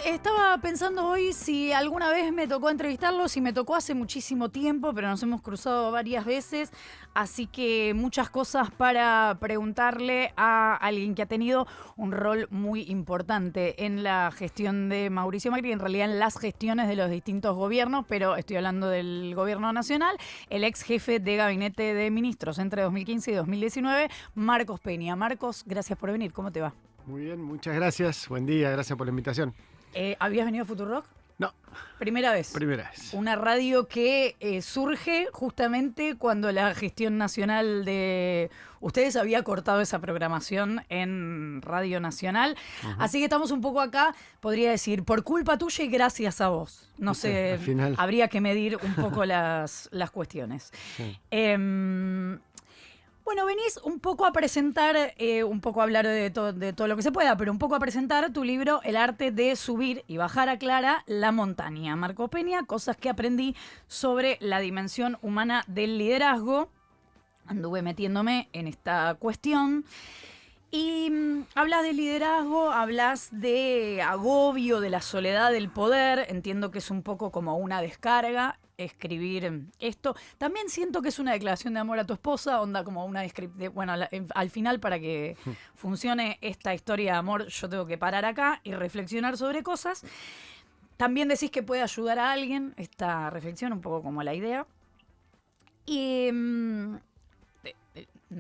estaba pensando hoy si alguna vez me tocó entrevistarlo, si me tocó hace muchísimo tiempo, pero nos hemos cruzado varias veces, así que muchas cosas para preguntarle a alguien que ha tenido un rol muy importante en la gestión de Mauricio Macri, en realidad en las gestiones de los distintos gobiernos, pero estoy hablando del gobierno nacional, el ex jefe de gabinete de ministros entre 2015 y 2019, Marcos Peña. Marcos, gracias por venir, ¿cómo te va? Muy bien, muchas gracias. Buen día, gracias por la invitación. ¿Habías venido a Futurock? No, Primera vez. primera vez. Una radio que surge justamente cuando la gestión nacional de ustedes había cortado esa programación en Radio Nacional. Así que estamos un poco acá, podría decir, por culpa tuya y gracias a vos. No sé, Al final. habría que medir un poco las cuestiones. Sí. Bueno, venís un poco a presentar, un poco a hablar de todo lo que se pueda, pero un poco a presentar tu libro El arte de subir y bajar a Clara la montaña. Marco Peña, cosas que aprendí sobre la dimensión humana del liderazgo. Anduve metiéndome en esta cuestión. Y hablas de liderazgo, hablas de agobio, de la soledad del poder. Entiendo que es un poco como una descarga escribir esto. También siento que es una declaración de amor a tu esposa, onda como una descripción. Bueno, al final, para que funcione esta historia de amor, yo tengo que parar acá y reflexionar sobre cosas. También decís que puede ayudar a alguien esta reflexión, un poco como la idea. Y no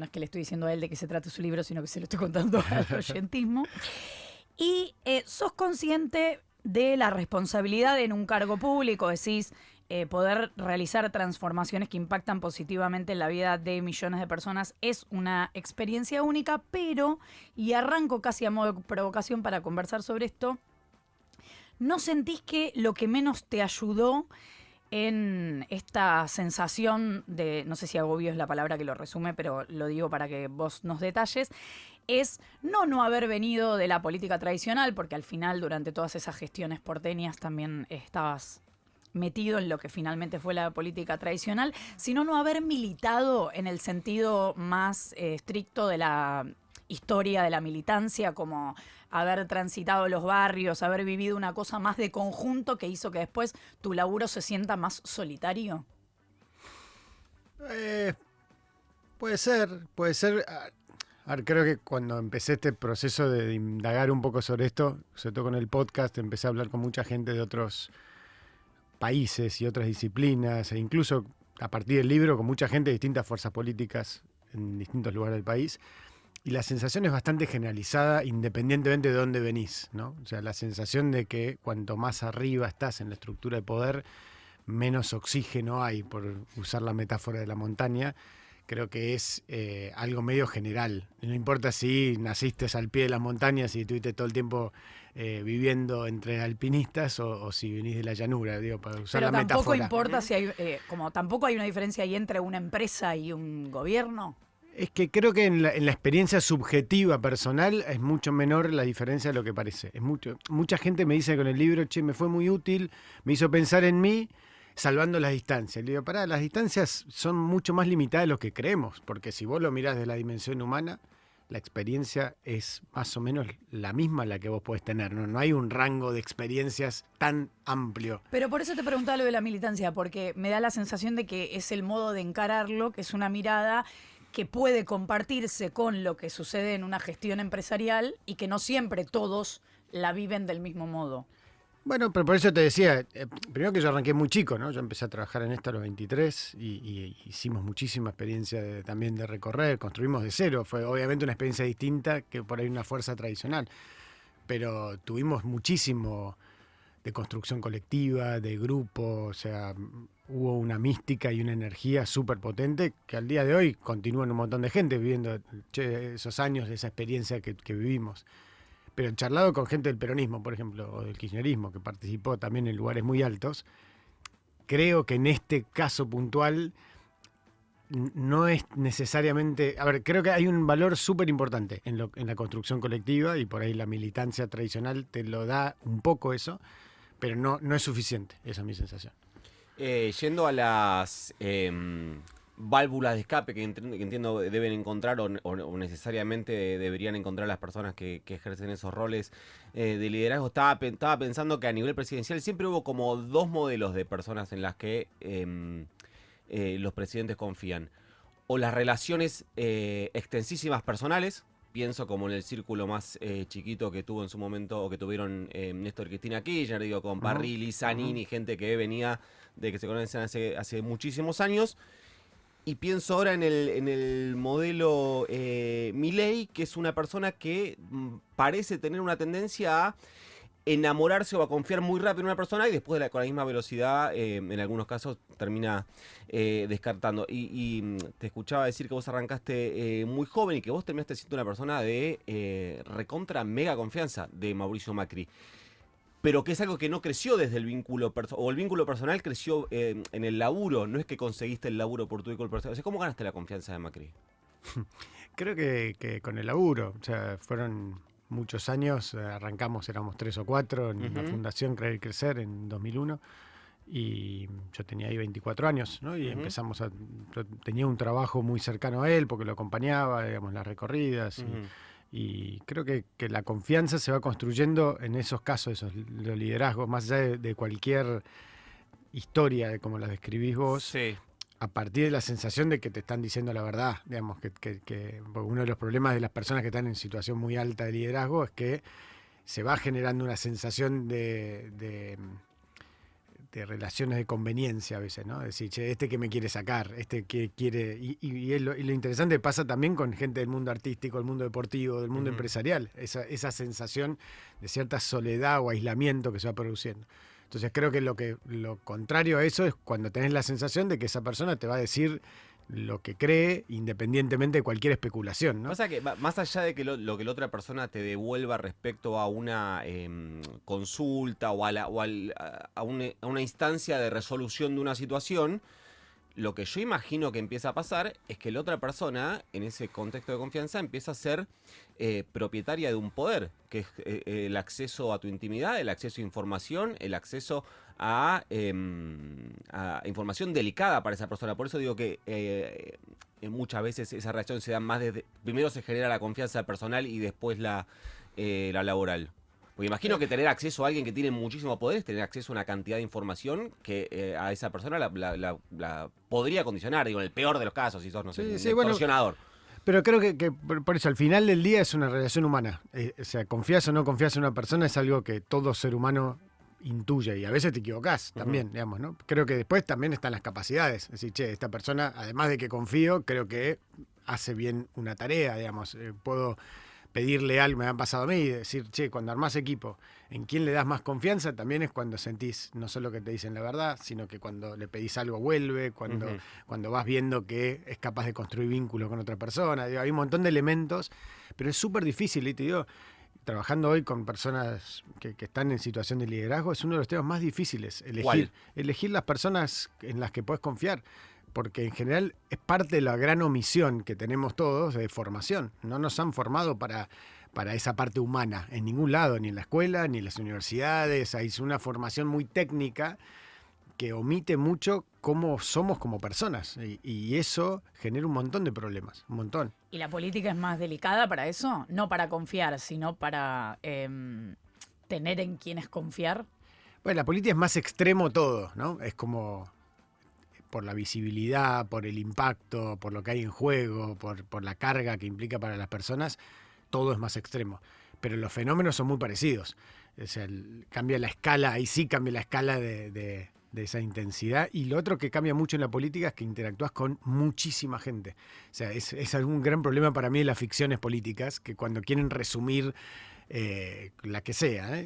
es que le estoy diciendo a él de qué se trata su libro, sino que se lo estoy contando al oyentismo. Y sos consciente de la responsabilidad en un cargo público, decís, poder realizar transformaciones que impactan positivamente en la vida de millones de personas es una experiencia única, pero, y arranco casi a modo de provocación para conversar sobre esto, ¿no sentís que lo que menos te ayudó en esta sensación de, no sé si agobio es la palabra que lo resume, pero lo digo para que vos nos detalles, es no haber venido de la política tradicional, porque al final durante todas esas gestiones porteñas también estabas metido en lo que finalmente fue la política tradicional, sino no haber militado en el sentido más estricto de la historia de la militancia, como haber transitado los barrios, haber vivido una cosa más de conjunto que hizo que después tu laburo se sienta más solitario? Puede ser, puede ser. A ver, creo que cuando empecé este proceso de indagar un poco sobre esto, sobre todo con el podcast, empecé a hablar con mucha gente de otros países y otras disciplinas, e incluso a partir del libro con mucha gente de distintas fuerzas políticas en distintos lugares del país. Y la sensación es bastante generalizada independientemente de dónde venís, ¿no? O sea, la sensación de que cuanto más arriba estás en la estructura de poder, menos oxígeno hay, por usar la metáfora de la montaña. Creo que es algo medio general. No importa si naciste al pie de las montañas y estuviste todo el tiempo viviendo entre alpinistas o si venís de la llanura, digo, para usar la metáfora. Pero tampoco importa si hay, como tampoco hay una diferencia ahí entre una empresa y un gobierno. Es que creo que en la experiencia subjetiva personal es mucho menor la diferencia de lo que parece. Mucha gente me dice con el libro, che, me fue muy útil, me hizo pensar en mí, salvando las distancias. Le digo, pará, las distancias son mucho más limitadas de lo que creemos, porque si vos lo mirás desde la dimensión humana, la experiencia es más o menos la misma la que vos podés tener, ¿no? No hay un rango de experiencias tan amplio. Pero por eso te preguntaba lo de la militancia, porque me da la sensación de que es el modo de encararlo, que es una mirada que puede compartirse con lo que sucede en una gestión empresarial y que no siempre todos la viven del mismo modo. Bueno, pero por eso te decía, primero que yo arranqué muy chico, ¿no? Yo empecé a trabajar en esto a los 23 y hicimos muchísima experiencia también de recorrer, construimos de cero. Fue obviamente una experiencia distinta que por ahí una fuerza tradicional, pero tuvimos muchísimo de construcción colectiva, de grupo, o sea, hubo una mística y una energía súper potente que al día de hoy continúan un montón de gente viviendo esos años, esa experiencia que vivimos. Pero charlado con gente del peronismo, por ejemplo, o del kirchnerismo, que participó también en lugares muy altos, creo que en este caso puntual no es necesariamente... A ver, creo que hay un valor súper importante en la construcción colectiva y por ahí la militancia tradicional te lo da un poco eso, pero no es suficiente, esa es mi sensación. Yendo a las válvulas de escape que entiendo deben encontrar o necesariamente deberían encontrar las personas que ejercen esos roles de liderazgo. Estaba pensando que a nivel presidencial siempre hubo como dos modelos de personas en las que los presidentes confían. O las relaciones extensísimas personales, pienso como en el círculo más chiquito que tuvo en su momento, o que tuvieron Néstor y Cristina Kirchner, digo, con Parrilli, Zanini, gente que venía de que se conocen hace muchísimos años. Y pienso ahora en el modelo Milei, que es una persona que parece tener una tendencia a enamorarse o a confiar muy rápido en una persona y después con la misma velocidad, en algunos casos, termina descartando. Y te escuchaba decir que vos arrancaste muy joven y que vos terminaste siendo una persona de recontra mega confianza de Mauricio Macri. Pero que es algo que no creció desde el vínculo personal, o el vínculo personal creció en el laburo, no es que conseguiste el laburo por tu vínculo personal. O sea, ¿cómo ganaste la confianza de Macri? Creo que con el laburo, o sea, fueron muchos años, arrancamos, éramos 3 o 4 en la Fundación Creer y Crecer en 2001, y yo tenía ahí 24 años, ¿no? Y empezamos yo tenía un trabajo muy cercano a él, porque lo acompañaba, digamos, las recorridas, y creo que la confianza se va construyendo en esos casos, los liderazgos, más allá de cualquier historia, de como la describís vos. Sí. A partir de la sensación de que te están diciendo la verdad, digamos, que uno de los problemas de las personas que están en situación muy alta de liderazgo es que se va generando una sensación de relaciones de conveniencia a veces, ¿no? Decir, che, este que me quiere sacar, este que quiere... Y lo interesante pasa también con gente del mundo artístico, del mundo deportivo, del mundo empresarial, esa sensación de cierta soledad o aislamiento que se va produciendo. Entonces creo que lo contrario a eso es cuando tenés la sensación de que esa persona te va a decir lo que cree independientemente de cualquier especulación, ¿no? Pasa que más allá de que lo que la otra persona te devuelva respecto a una consulta o a una instancia de resolución de una situación, lo que yo imagino que empieza a pasar es que la otra persona, en ese contexto de confianza, empieza a ser propietaria de un poder, que es el acceso a tu intimidad, el acceso a información, el acceso a información delicada para esa persona. Por eso digo que muchas veces esa reacción se da más desde... Primero se genera la confianza personal y después la laboral. Porque imagino que tener acceso a alguien que tiene muchísimo poder es tener acceso a una cantidad de información que a esa persona la podría condicionar, digo, en el peor de los casos, si sos, no sé, un extorsionador. Pero creo que por eso, al final del día es una relación humana. O sea, confías o no confías en una persona es algo que todo ser humano intuye, y a veces te equivocás también, digamos, ¿no? Creo que después también están las capacidades. Es decir, che, esta persona, además de que confío, creo que hace bien una tarea, digamos. Puedo pedirle algo, me ha pasado a mí, y decir, che, cuando armás equipo, ¿en quién le das más confianza? También es cuando sentís no solo que te dicen la verdad, sino que cuando le pedís algo vuelve, cuando vas viendo que es capaz de construir vínculos con otra persona. Digo, hay un montón de elementos, pero es súper difícil, y te digo, trabajando hoy con personas que están en situación de liderazgo, es uno de los temas más difíciles, elegir las personas en las que puedes confiar. Porque en general es parte de la gran omisión que tenemos todos de formación. No nos han formado para esa parte humana en ningún lado, ni en la escuela, ni en las universidades. Hay una formación muy técnica que omite mucho cómo somos como personas. Y eso genera un montón de problemas, un montón. ¿Y la política es más delicada para eso? No para confiar, sino para tener en quienes confiar. Bueno, la política es más extremo todo, ¿no? Es como... por la visibilidad, por el impacto, por lo que hay en juego, por la carga que implica para las personas, todo es más extremo. Pero los fenómenos son muy parecidos. O sea, cambia la escala, ahí sí cambia la escala de esa intensidad. Y lo otro que cambia mucho en la política es que interactúas con muchísima gente. O sea, es algún gran problema para mí de las ficciones políticas, que cuando quieren resumir la que sea,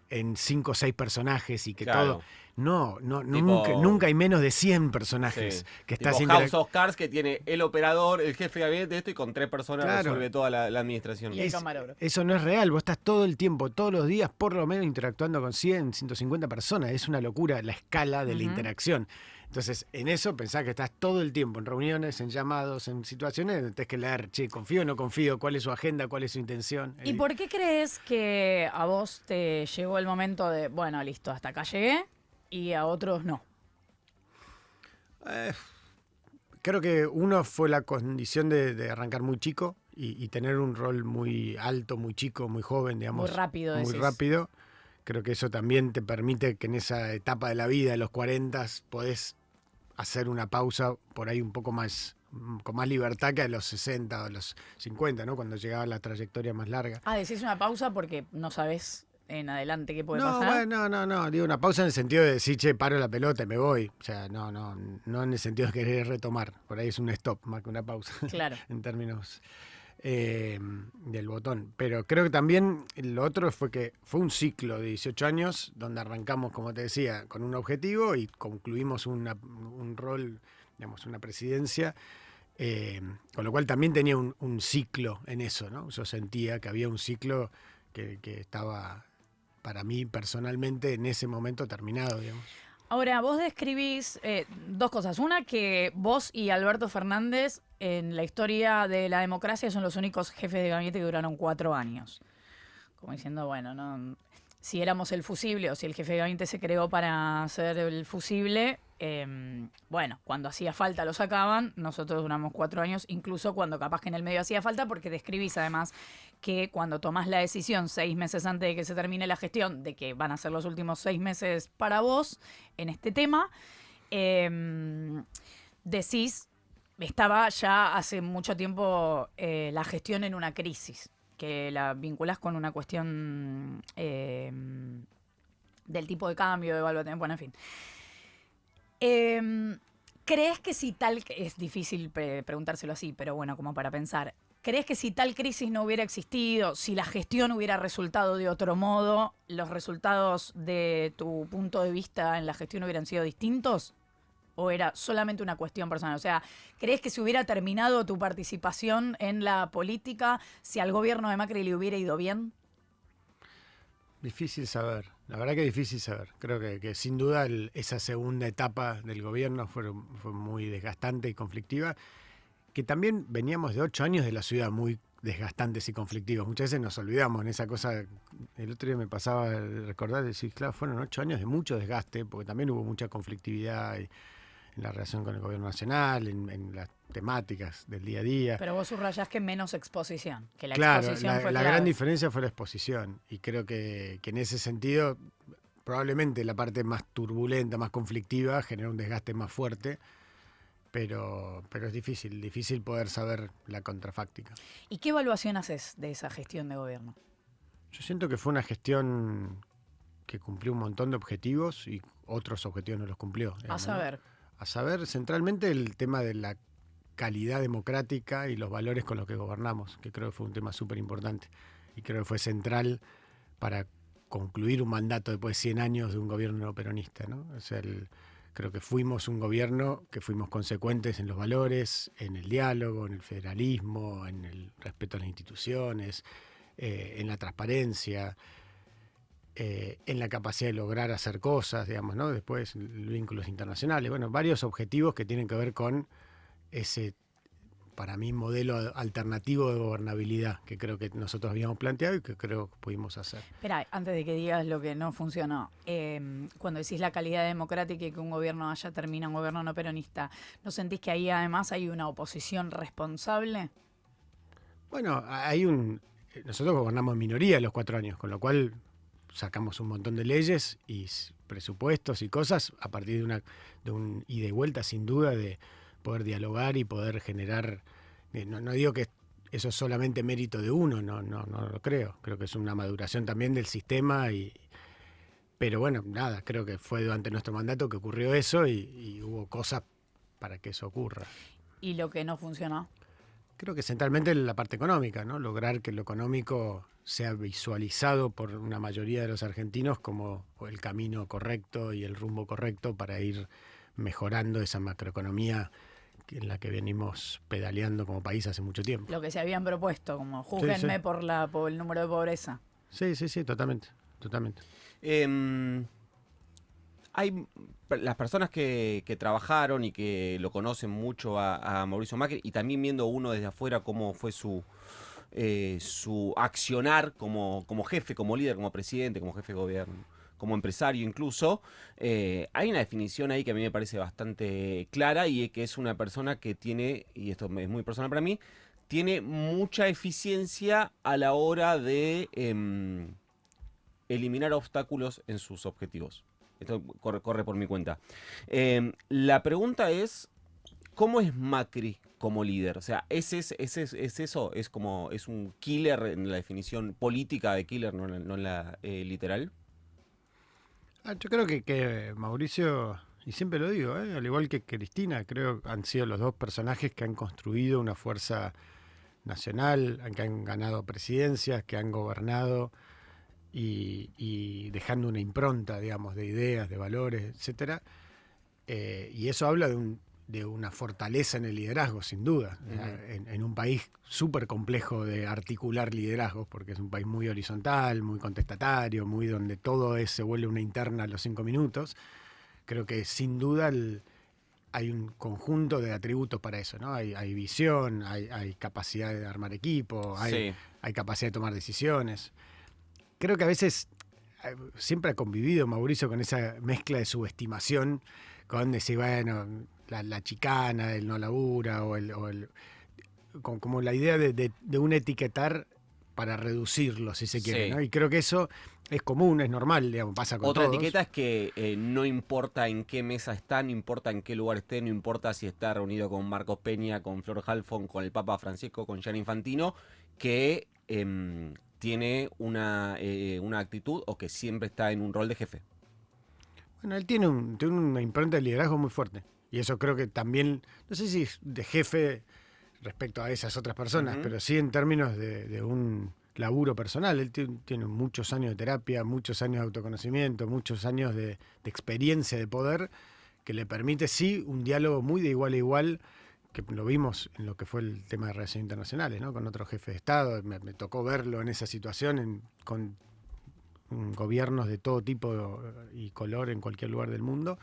en 5 o 6 personajes y que todo... No, tipo, nunca hay menos de 100 personajes que estás tipo House of Cards, que tiene el operador, el jefe de gabinete de esto, y con 3 personas resuelve toda la administración. Y el camarógrafo. Eso no es real. Vos estás todo el tiempo, todos los días, por lo menos interactuando con 100, 150 personas. Es una locura la escala de la interacción. Entonces, en eso pensás que estás todo el tiempo en reuniones, en llamados, en situaciones donde tenés que leer, che, confío o no confío, cuál es su agenda, cuál es su intención. ¿Y por qué crees que a vos te llegó el momento de, bueno, listo, hasta acá llegué, y a otros no? creo que uno fue la condición de arrancar muy chico y tener un rol muy alto, muy chico, muy joven, digamos. Muy rápido, Muy decís. rápido. Creo que eso también te permite que en esa etapa de la vida, de los 40, podés hacer una pausa por ahí un poco más, con más libertad que a los 60 o a los 50, ¿no? Cuando llegaba la trayectoria más larga. Decís una pausa porque no sabés en adelante qué puede No, pasar. bueno, no, digo una pausa en el sentido de decir, che, paro la pelota y me voy. O sea, no en el sentido de querer retomar. Por ahí es un stop más que una pausa. Claro. En términos del botón. Pero creo que también lo otro fue que fue un ciclo de 18 años donde arrancamos, como te decía, con un objetivo y concluimos un rol, digamos, una presidencia. Con lo cual también tenía un ciclo en eso, ¿no? Yo sentía que había un ciclo que estaba, para mí personalmente, en ese momento terminado, digamos. Ahora, vos describís dos cosas. Una, que vos y Alberto Fernández en la historia de la democracia son los únicos jefes de gabinete que duraron 4 años. Como diciendo, bueno, no, si éramos el fusible o si el jefe de gabinete se creó para ser el fusible, bueno, cuando hacía falta lo sacaban, nosotros duramos 4 años, incluso cuando capaz que en el medio hacía falta, porque describís además que cuando tomás la decisión 6 meses antes de que se termine la gestión, de que van a ser los últimos 6 meses para vos en este tema, decís, estaba ya hace mucho tiempo la gestión en una crisis, que la vinculás con una cuestión del tipo de cambio, de evaluación, bueno, en fin. ¿Crees que si tal, es difícil preguntárselo así, pero bueno, como para pensar, ¿crees que si tal crisis no hubiera existido, si la gestión hubiera resultado de otro modo, los resultados de tu punto de vista en la gestión hubieran sido distintos? ¿O era solamente una cuestión personal? O sea, ¿crees que se hubiera terminado tu participación en la política si al gobierno de Macri le hubiera ido bien? Difícil saber, la verdad que difícil saber. Creo que sin duda esa segunda etapa del gobierno fue muy desgastante y conflictiva, que también veníamos de 8 años de la ciudad muy desgastantes y conflictivos. Muchas veces nos olvidamos en esa cosa. El otro día me pasaba recordar, decir, claro, fueron 8 años de mucho desgaste, porque también hubo mucha conflictividad en la relación con el gobierno nacional, en las temáticas del día a día. Pero vos subrayás que menos exposición, que la Claro, exposición fue la clave. gran diferencia fue la exposición, y creo que en ese sentido probablemente la parte más turbulenta, más conflictiva, genera un desgaste más fuerte, pero es difícil poder saber la contrafáctica. ¿Y qué evaluación haces de esa gestión de gobierno? Yo siento que fue una gestión que cumplió un montón de objetivos y otros objetivos no los cumplió. A Digamos, saber. ¿no? A saber, centralmente el tema de la calidad democrática y los valores con los que gobernamos, que creo que fue un tema súper importante y creo que fue central para concluir un mandato después de 100 años de un gobierno no peronista, ¿no? O sea, creo que fuimos un gobierno que fuimos consecuentes en los valores, en el diálogo, en el federalismo, en el respeto a las instituciones, en la transparencia, en la capacidad de lograr hacer cosas, digamos, ¿no? Después, vínculos internacionales, bueno, varios objetivos que tienen que ver con ese, para mí, modelo alternativo de gobernabilidad que creo que nosotros habíamos planteado y que creo que pudimos hacer. Espera, antes de que digas lo que no funcionó, cuando decís la calidad democrática y que un gobierno haya terminado un gobierno no peronista, ¿no sentís que ahí además hay una oposición responsable? Bueno, nosotros gobernamos en minoría los 4 años, con lo cual sacamos un montón de leyes y presupuestos y cosas a partir de un ida y vuelta, sin duda, de poder dialogar y poder generar. No digo que eso es solamente mérito de uno, no lo creo. Creo que es una maduración también del sistema. Pero bueno, nada, creo que fue durante nuestro mandato que ocurrió eso y hubo cosas para que eso ocurra. ¿Y lo que no funcionó? Creo que centralmente la parte económica, ¿no? Lograr que lo económico sea visualizado por una mayoría de los argentinos como el camino correcto y el rumbo correcto para ir mejorando esa macroeconomía en la que venimos pedaleando como país hace mucho tiempo. Lo que se habían propuesto, como júzguenme Sí. por el número de pobreza. Sí, totalmente. Hay las personas que trabajaron y que lo conocen mucho a Mauricio Macri, y también viendo uno desde afuera cómo fue su su accionar como jefe, como líder, como presidente, como jefe de gobierno, como empresario incluso, hay una definición ahí que a mí me parece bastante clara y que es una persona que tiene, y esto es muy personal para mí, tiene mucha eficiencia a la hora de eliminar obstáculos en sus objetivos. Esto corre por mi cuenta. La pregunta es, ¿cómo es Macri como líder? O sea, ¿es eso? ¿Es un killer en la definición política de killer, no en la literal? Yo creo que Mauricio, y siempre lo digo, al igual que Cristina, creo que han sido los dos personajes que han construido una fuerza nacional, que han ganado presidencias, que han gobernado y dejando una impronta, digamos, de ideas, de valores, etcétera. Y eso habla de una fortaleza en el liderazgo, sin duda, en un país súper complejo de articular liderazgos, porque es un país muy horizontal, muy contestatario, muy donde todo se vuelve una interna a los 5 minutos. Creo que sin duda hay un conjunto de atributos para eso, ¿no? Hay visión, hay capacidad de armar equipo, hay capacidad de tomar decisiones. Creo que a veces siempre ha convivido Mauricio con esa mezcla de subestimación, con decir, bueno, la chicana, el no labura, como la idea de un etiquetar para reducirlo, si se quiere, ¿no? Y creo que eso es común, es normal, digamos, pasa con Otra todos. etiqueta es que no importa en qué mesa está, no importa en qué lugar esté, no importa si está reunido con Marcos Peña, con Flor Halfon, con el Papa Francisco, con Gianni Infantino, que tiene una actitud o que siempre está en un rol de jefe. Bueno, él tiene una impronta de liderazgo muy fuerte. Y eso creo que también, no sé si es de jefe respecto a esas otras personas, pero sí en términos de un laburo personal. Él tiene muchos años de terapia, muchos años de autoconocimiento, muchos años de experiencia de poder, que le permite sí un diálogo muy de igual a igual, que lo vimos en lo que fue el tema de relaciones internacionales, ¿no? Con otro jefe de Estado. Me tocó verlo en esa situación con gobiernos de todo tipo y color en cualquier lugar del mundo,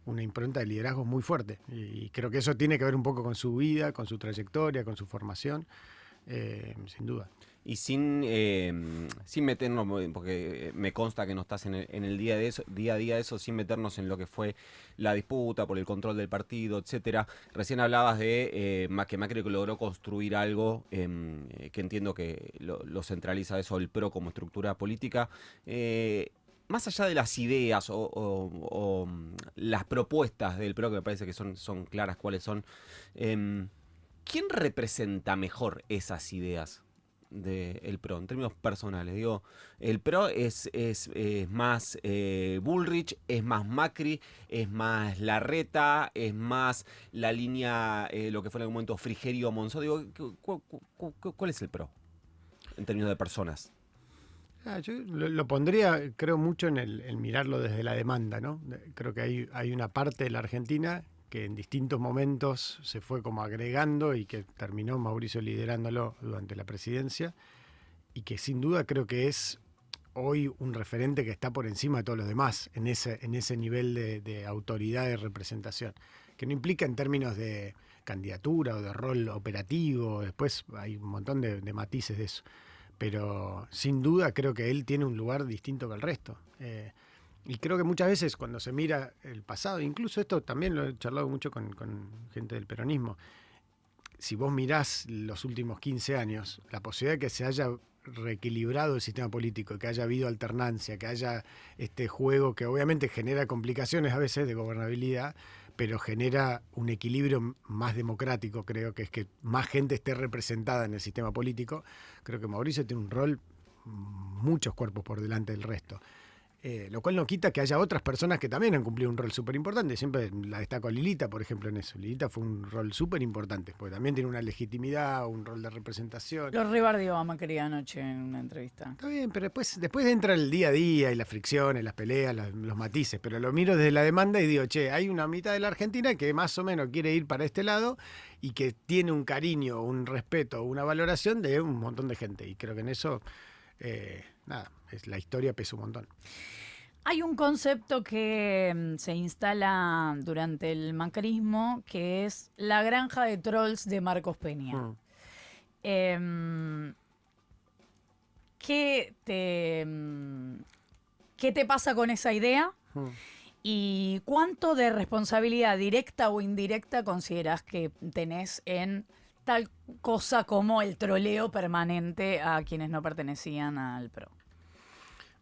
una impronta de liderazgo muy fuerte. Y creo que eso tiene que ver un poco con su vida, con su trayectoria, con su formación, sin duda. Y sin meternos, porque me consta que no estás en el día a día de eso, sin meternos en lo que fue la disputa por el control del partido, etcétera. Recién hablabas de que Macri logró construir algo que entiendo que lo centraliza eso, el PRO como estructura política. Más allá de las ideas o las propuestas del PRO, que me parece que son claras cuáles son, ¿quién representa mejor esas ideas del PRO en términos personales? Digo, el PRO es más Bullrich, es más Macri, es más Larreta, es más la línea, lo que fue en algún momento Frigerio Monzó. Digo, ¿cuál es el PRO en términos de personas? Yo lo pondría, creo, mucho en el mirarlo desde la demanda, ¿no? Creo que hay una parte de la Argentina que en distintos momentos se fue como agregando y que terminó Mauricio liderándolo durante la presidencia, y que sin duda creo que es hoy un referente que está por encima de todos los demás en ese nivel de autoridad y representación, que no implica en términos de candidatura o de rol operativo, después hay un montón de matices de eso. Pero sin duda creo que él tiene un lugar distinto que el resto. Y creo que muchas veces cuando se mira el pasado, incluso esto también lo he charlado mucho con gente del peronismo, si vos mirás los últimos 15 años, la posibilidad de que se haya reequilibrado el sistema político, que haya habido alternancia, que haya este juego que obviamente genera complicaciones a veces de gobernabilidad, pero genera un equilibrio más democrático, creo que es que más gente esté representada en el sistema político. Creo que Mauricio tiene un rol, muchos cuerpos por delante del resto. Lo cual no quita que haya otras personas que también han cumplido un rol súper importante. Siempre la destaco a Lilita, por ejemplo, en eso. Lilita fue un rol súper importante, porque también tiene una legitimidad, un rol de representación. Lo rebardeó a Macri anoche en una entrevista. Está bien, pero después entra el día a día y las fricciones, las peleas, los matices. Pero lo miro desde la demanda y digo, che, hay una mitad de la Argentina que más o menos quiere ir para este lado y que tiene un cariño, un respeto, una valoración de un montón de gente. Y creo que en eso, la historia pesa un montón. Hay un concepto que se instala durante el macrismo, que es la granja de trolls de Marcos Peña. ¿qué te pasa con esa idea? ¿Y cuánto de responsabilidad directa o indirecta consideras que tenés en tal cosa como el troleo permanente a quienes no pertenecían al PRO?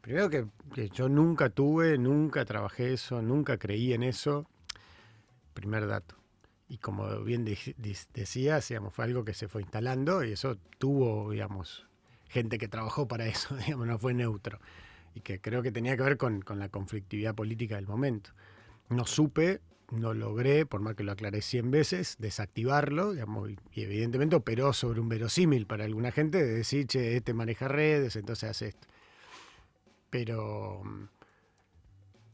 Primero que yo nunca trabajé eso, nunca creí en eso. Primer dato. Y como bien decías, digamos, fue algo que se fue instalando y eso tuvo, digamos, gente que trabajó para eso, digamos, no fue neutro. Y que creo que tenía que ver con la conflictividad política del momento. No supe, no logré, por más que lo aclaré 100 veces, desactivarlo, digamos, y evidentemente operó sobre un verosímil para alguna gente de decir, che, este maneja redes, entonces hace esto. Pero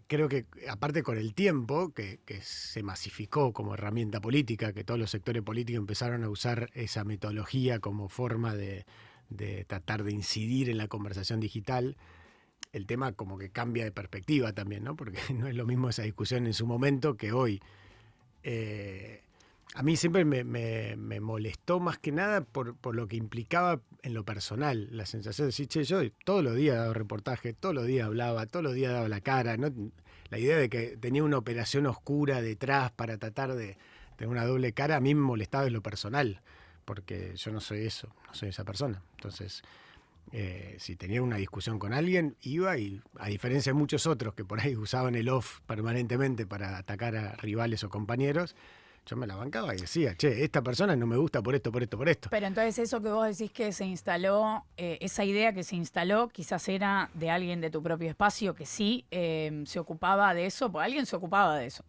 creo que, aparte con el tiempo, que se masificó como herramienta política, que todos los sectores políticos empezaron a usar esa metodología como forma de tratar de incidir en la conversación digital, el tema como que cambia de perspectiva también, ¿no? Porque no es lo mismo esa discusión en su momento que hoy. A mí siempre me molestó más que nada por lo que implicaba en lo personal, la sensación de decir, che, yo todos los días daba reportaje, todos los días hablaba, todos los días daba la cara, ¿no? La idea de que tenía una operación oscura detrás para tratar de tener una doble cara, a mí me molestaba en lo personal, porque yo no soy eso, no soy esa persona. Entonces, si tenía una discusión con alguien, iba y, a diferencia de muchos otros que por ahí usaban el off permanentemente para atacar a rivales o compañeros, yo me la bancaba y decía, che, esta persona no me gusta por esto, por esto, por esto. Pero entonces eso que vos decís que se instaló, esa idea que se instaló, quizás era de alguien de tu propio espacio que sí se ocupaba de eso, pues alguien se ocupaba de eso.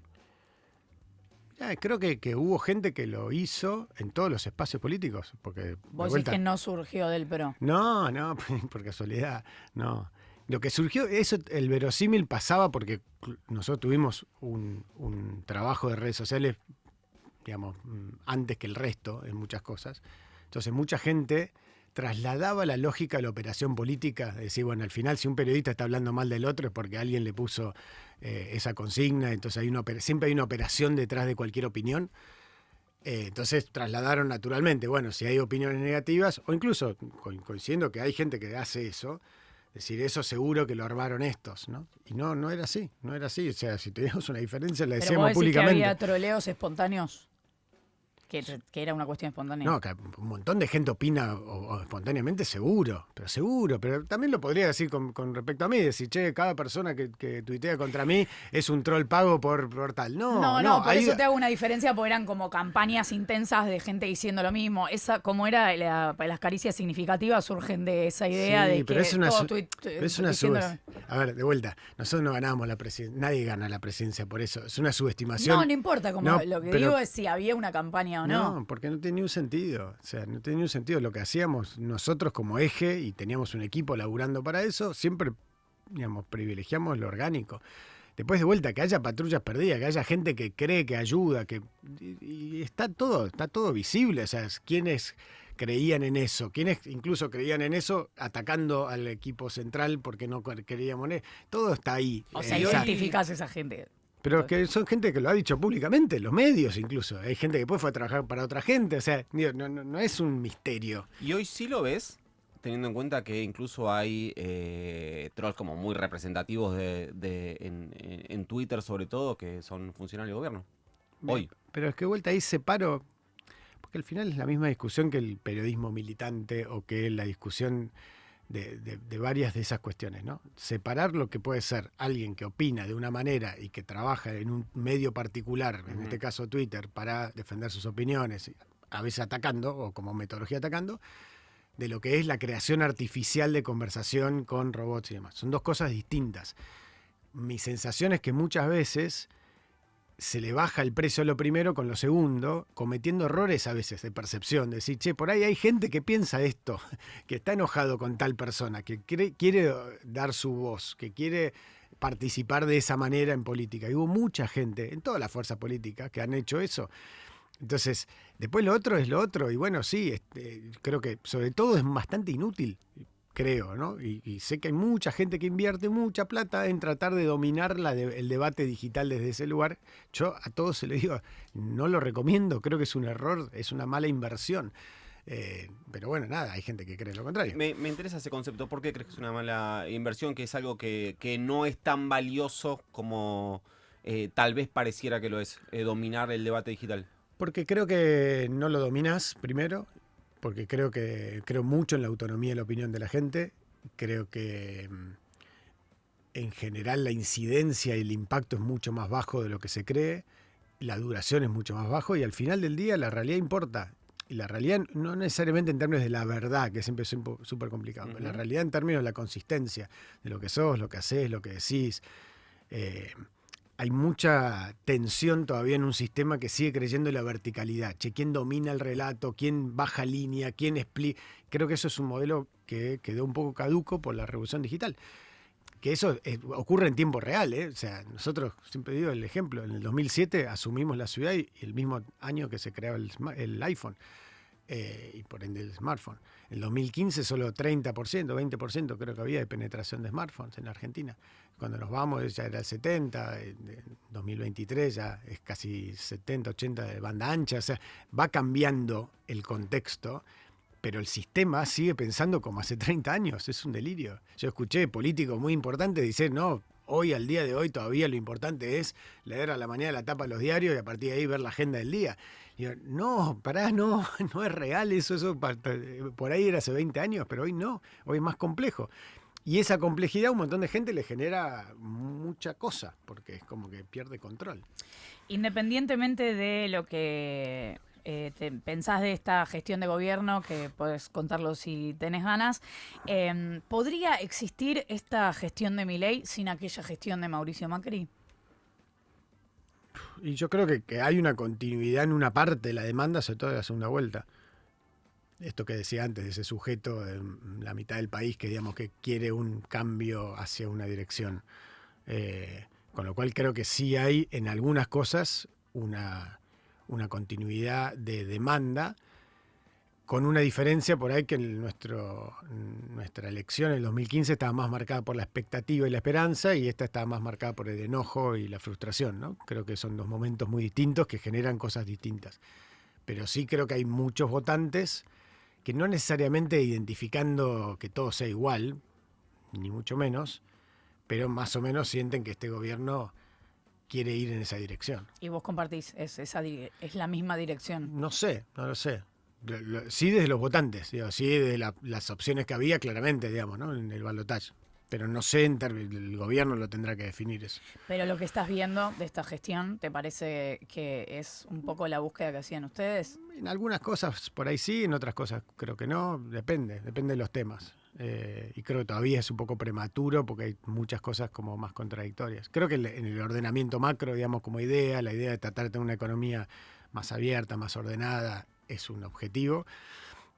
Creo que hubo gente que lo hizo en todos los espacios políticos. Porque, vos decís que no surgió del PRO. No, por casualidad, no. Lo que surgió, el verosímil pasaba porque nosotros tuvimos un trabajo de redes sociales, digamos, antes que el resto en muchas cosas. Entonces mucha gente trasladaba la lógica de la operación política, de decir, bueno, al final si un periodista está hablando mal del otro es porque alguien le puso esa consigna, entonces siempre hay una operación detrás de cualquier opinión. Entonces trasladaron naturalmente, bueno, si hay opiniones negativas, o incluso coincidiendo que hay gente que hace eso, decir, eso seguro que lo armaron estos, ¿no? Y no era así, no era así. O sea, si teníamos una diferencia, la decíamos ¿Pero vos decís públicamente. que había troleos espontáneos? Que era una cuestión espontánea. No, que un montón de gente opina o espontáneamente, seguro, pero también lo podría decir con respecto a mí, decir, che, cada persona que tuitea contra mí es un troll pago por tal. No, por eso te hago una diferencia, porque eran como campañas intensas de gente diciendo lo mismo. Esa, como era las caricias significativas, surgen de esa idea de pero que es una todo es una A ver, de vuelta, nosotros no ganamos la presidencia, nadie gana la presidencia por eso, es una subestimación. No importa, lo que digo es si había una campaña o no. No, porque no tenía un sentido. O sea, no tenía un sentido. Lo que hacíamos nosotros como eje, y teníamos un equipo laburando para eso, siempre, digamos, privilegiamos lo orgánico. Después de vuelta, que haya patrullas perdidas, que haya gente que cree que ayuda, y está todo visible. O sea, quienes creían en eso, quienes incluso creían en eso atacando al equipo central porque no queríamos. Todo está ahí. O sea, identificás a esa gente. Pero que son gente que lo ha dicho públicamente, los medios incluso. Hay gente que después fue a trabajar para otra gente. O sea, no es un misterio. ¿Y hoy sí lo ves? Teniendo en cuenta que incluso hay trolls como muy representativos en Twitter, sobre todo, que son funcionarios de gobierno. Hoy. Pero es que de vuelta ahí separo, porque al final es la misma discusión que el periodismo militante o que la discusión de varias de esas cuestiones, ¿no? Separar lo que puede ser alguien que opina de una manera y que trabaja en un medio particular, en este caso Twitter, para defender sus opiniones, a veces atacando o como metodología atacando, de lo que es la creación artificial de conversación con robots y demás. Son dos cosas distintas. Mi sensación es que muchas veces se le baja el precio a lo primero con lo segundo, cometiendo errores a veces de percepción, de decir, che, por ahí hay gente que piensa esto, que está enojado con tal persona, que quiere dar su voz, que quiere participar de esa manera en política. Y hubo mucha gente en todas las fuerzas políticas que han hecho eso. Entonces, después lo otro es lo otro, y bueno, sí, creo que sobre todo es bastante inútil, creo, ¿no? Y sé que hay mucha gente que invierte mucha plata en tratar de dominar el debate digital desde ese lugar. Yo a todos se les digo, no lo recomiendo, creo que es un error, es una mala inversión. Pero bueno, nada, hay gente que cree lo contrario. Me interesa ese concepto. ¿Por qué crees que es una mala inversión? Que es algo que no es tan valioso como tal vez pareciera que lo es, dominar el debate digital. Porque creo que no lo dominás primero, porque creo mucho en la autonomía de la opinión de la gente. Creo que en general la incidencia y el impacto es mucho más bajo de lo que se cree, la duración es mucho más bajo y al final del día la realidad importa. Y la realidad no necesariamente en términos de la verdad, que siempre es súper complicado, pero la realidad en términos de la consistencia, de lo que sos, lo que haces, lo que decís. Hay mucha tensión todavía en un sistema que sigue creyendo en la verticalidad. Che, ¿quién domina el relato? ¿Quién baja línea? ¿Quién explica? Creo que eso es un modelo que quedó un poco caduco por la revolución digital. Que eso ocurre en tiempo real, ¿eh? O sea, nosotros, siempre digo el ejemplo, en el 2007 asumimos la ciudad y el mismo año que se creaba el iPhone y por ende el smartphone. En el 2015 solo 30%, 20% creo que había de penetración de smartphones en la Argentina. Cuando nos vamos ya era el 70%, en 2023 ya es casi 70, 80 de banda ancha. O sea, va cambiando el contexto. Pero el sistema sigue pensando como hace 30 años, es un delirio. Yo escuché políticos muy importantes decir, no, hoy al día de hoy todavía lo importante es leer a la mañana la tapa de los diarios y a partir de ahí ver la agenda del día. Y yo, no, pará, no es real eso por ahí era hace 20 años, pero hoy no, hoy es más complejo. Y esa complejidad a un montón de gente le genera mucha cosa, porque es como que pierde control. Independientemente de lo que pensás de esta gestión de gobierno, que podés contarlo si tenés ganas, ¿podría existir esta gestión de Milei sin aquella gestión de Mauricio Macri? Y yo creo que hay una continuidad en una parte de la demanda, sobre todo de la segunda vuelta. Esto que decía antes, de ese sujeto en la mitad del país que digamos que quiere un cambio hacia una dirección. Con lo cual creo que sí hay en algunas cosas una continuidad de demanda, con una diferencia por ahí que nuestra elección en el 2015 estaba más marcada por la expectativa y la esperanza, y esta estaba más marcada por el enojo y la frustración, ¿no? Creo que son dos momentos muy distintos que generan cosas distintas. Pero sí creo que hay muchos votantes que no necesariamente identificando que todo sea igual, ni mucho menos, pero más o menos sienten que este gobierno quiere ir en esa dirección. ¿Y vos compartís, es la misma dirección? No sé, no lo sé. Sí desde los votantes, digo, sí desde las opciones que había claramente, digamos, ¿no? En el balotaje. Pero no sé, el gobierno lo tendrá que definir eso. Pero lo que estás viendo de esta gestión, ¿te parece que es un poco la búsqueda que hacían ustedes? En algunas cosas por ahí sí, en otras cosas creo que no, depende de los temas. Y creo que todavía es un poco prematuro porque hay muchas cosas como más contradictorias. Creo que en el ordenamiento macro, digamos, como idea, la idea de tratar de tener una economía más abierta, más ordenada, es un objetivo.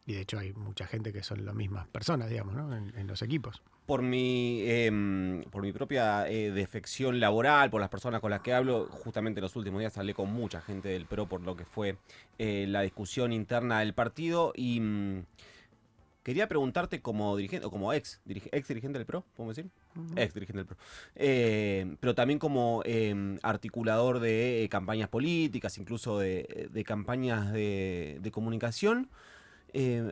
Y de hecho hay mucha gente que son las mismas personas, digamos, ¿no? en los equipos. Por mi propia defección laboral, por las personas con las que hablo, justamente en los últimos días hablé con mucha gente del PRO por lo que fue la discusión interna del partido y quería preguntarte como dirigente, o como ex dirigente del PRO, ¿podemos decir? Ex dirigente del PRO. Pero también como articulador de campañas políticas, incluso de campañas de comunicación.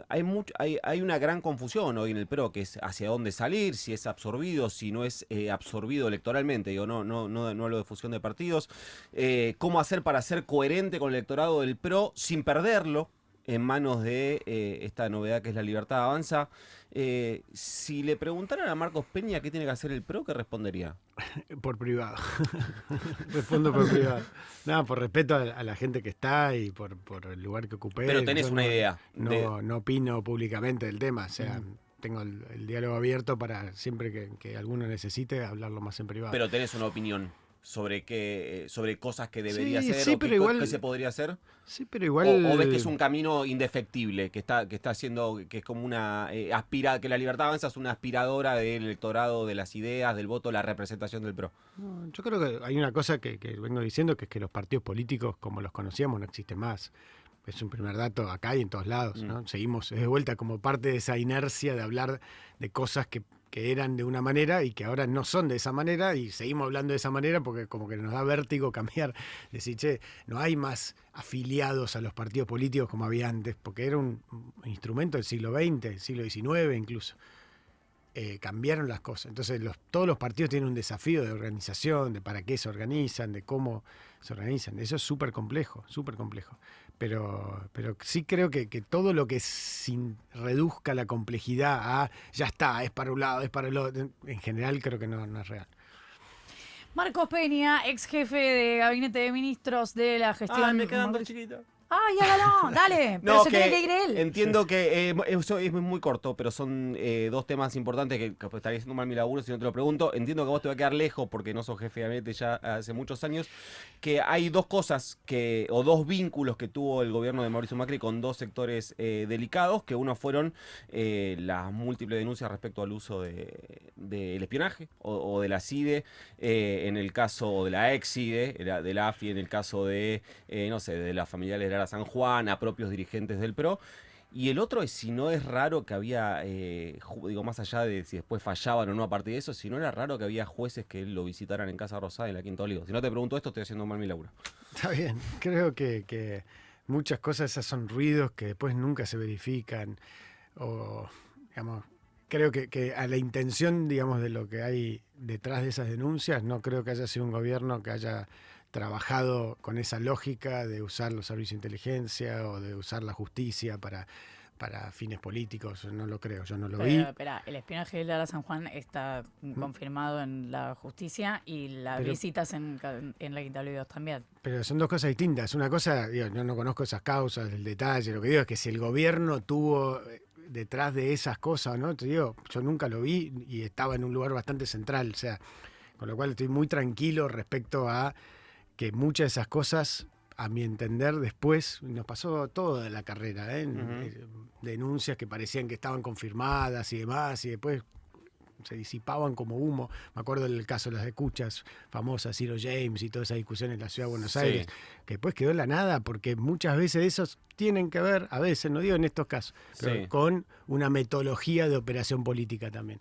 Hay una gran confusión hoy en el PRO, que es hacia dónde salir, si es absorbido, si no es absorbido electoralmente. Digo, no hablo de fusión de partidos. ¿Cómo hacer para ser coherente con el electorado del PRO sin perderlo en manos de esta novedad que es la Libertad Avanza? Si le preguntaran a Marcos Peña qué tiene que hacer el PRO, ¿qué respondería? Por privado. Respondo por privado. Nada, por respeto a la gente que está y por el lugar que ocupé. Pero tenés una idea. No opino públicamente del tema. O sea, tengo el diálogo abierto para siempre que alguno necesite hablarlo más en privado. Pero tenés una opinión sobre cosas que debería hacer, sí, o pero igual, qué se podría hacer. Sí, pero igual. O ves que es un camino indefectible, que está haciendo, que es como una que la Libertad Avanza es una aspiradora del electorado, de las ideas, del voto, la representación del PRO. No, yo creo que hay una cosa que vengo diciendo, que es que los partidos políticos como los conocíamos no existen más. es un primer dato acá y en todos lados, ¿no? Seguimos de vuelta como parte de esa inercia de hablar de cosas que eran de una manera y que ahora no son de esa manera y seguimos hablando de esa manera porque como que nos da vértigo cambiar, decir, che, no hay más afiliados a los partidos políticos como había antes, porque era un instrumento del siglo XX, del siglo XIX incluso. Cambiaron las cosas. Entonces todos los partidos tienen un desafío de organización, de para qué se organizan, de cómo se organizan. Eso es súper complejo, súper complejo. Pero sí creo que todo lo que reduzca la complejidad a ya está, es para un lado, es para el otro, en general creo que no es real. Marcos Peña, ex jefe de Gabinete de Ministros de la gestión... me quedan dos chiquitos. ¡Ay, hágalo! Dale, pero No, se tiene que ir él. Entiendo que eso es muy corto, pero son dos temas importantes que estaría haciendo mal mi laburo si no te lo pregunto. Entiendo que vos te va a quedar lejos porque no sos jefe de gabinete ya hace muchos años, que hay dos cosas o dos vínculos que tuvo el gobierno de Mauricio Macri con dos sectores delicados, que uno fueron las múltiples denuncias respecto al uso del espionaje o de la CIDE, en el caso de la ex CIDE, de la AFI, en el caso de, de la familiares de San Juan, a propios dirigentes del PRO. Y el otro es si no es raro que había, más allá de si después fallaban o no a partir de eso, si no era raro que había jueces que lo visitaran en Casa Rosada, en la Quinta Olivos. Si no te pregunto esto, estoy haciendo mal mi laburo. Está bien, creo que muchas cosas esas son ruidos que después nunca se verifican. O, digamos, creo que a la intención, digamos, de lo que hay detrás de esas denuncias, no creo que haya sido un gobierno que haya trabajado con esa lógica de usar los servicios de inteligencia o de usar la justicia para fines políticos. No lo creo, yo no lo vi. Espera, el espionaje de Lara San Juan está confirmado en la justicia y las visitas en la Quinta Olivos también. Pero son dos cosas distintas. Una cosa, yo no conozco esas causas, el detalle, lo que digo es que si el gobierno tuvo detrás de esas cosas, ¿no? Te digo, yo nunca lo vi y estaba en un lugar bastante central, o sea, con lo cual estoy muy tranquilo respecto a que muchas de esas cosas, a mi entender, después nos pasó toda la carrera, denuncias que parecían que estaban confirmadas y demás, y después se disipaban como humo. Me acuerdo del caso de las escuchas famosas, Ciro James y toda esa discusión en la ciudad de Buenos Aires, que después quedó en la nada, porque muchas veces esos tienen que ver, a veces, no digo en estos casos, pero con una metodología de operación política también.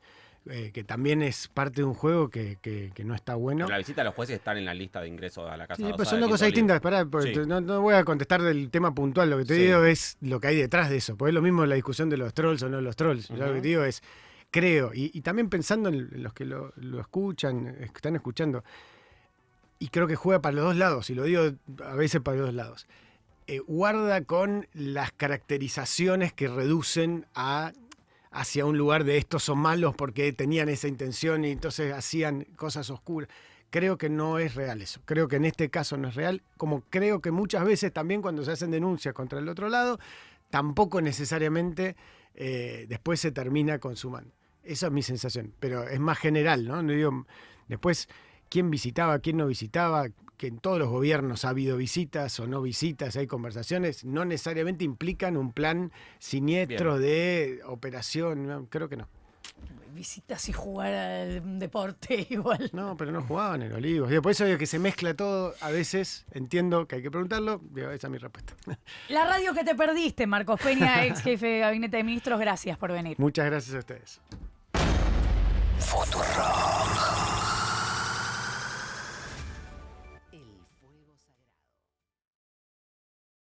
Que también es parte de un juego que no está bueno. Pero la visita a los jueces están en la lista de ingresos a la Casa Sí, Rosada. pero son dos cosas distintas. Pará, no voy a contestar del tema puntual. Lo que te digo es lo que hay detrás de eso. Porque es lo mismo la discusión de los trolls o no los trolls. Yo lo que te digo es, creo, y también pensando en los que lo escuchan, están escuchando, y creo que juega para los dos lados, y lo digo a veces para los dos lados. Guarda con las caracterizaciones que reducen hacia un lugar de estos son malos porque tenían esa intención y entonces hacían cosas oscuras. Creo que no es real eso. Creo que en este caso no es real, como creo que muchas veces también cuando se hacen denuncias contra el otro lado, tampoco necesariamente después se termina consumando. Esa es mi sensación, pero es más general, ¿no? No digo, después, quién visitaba, quién no visitaba, que en todos los gobiernos ha habido visitas o no visitas, hay conversaciones, no necesariamente implican un plan siniestro de operación, ¿no? Creo que no. Visitas y jugar al deporte igual. No, pero no jugaban en Olivos. Por eso digo que se mezcla todo, a veces entiendo que hay que preguntarlo, digo, esa es mi respuesta. La radio que te perdiste, Marcos Peña, ex jefe de Gabinete de Ministros, gracias por venir. Muchas gracias a ustedes. Futurock.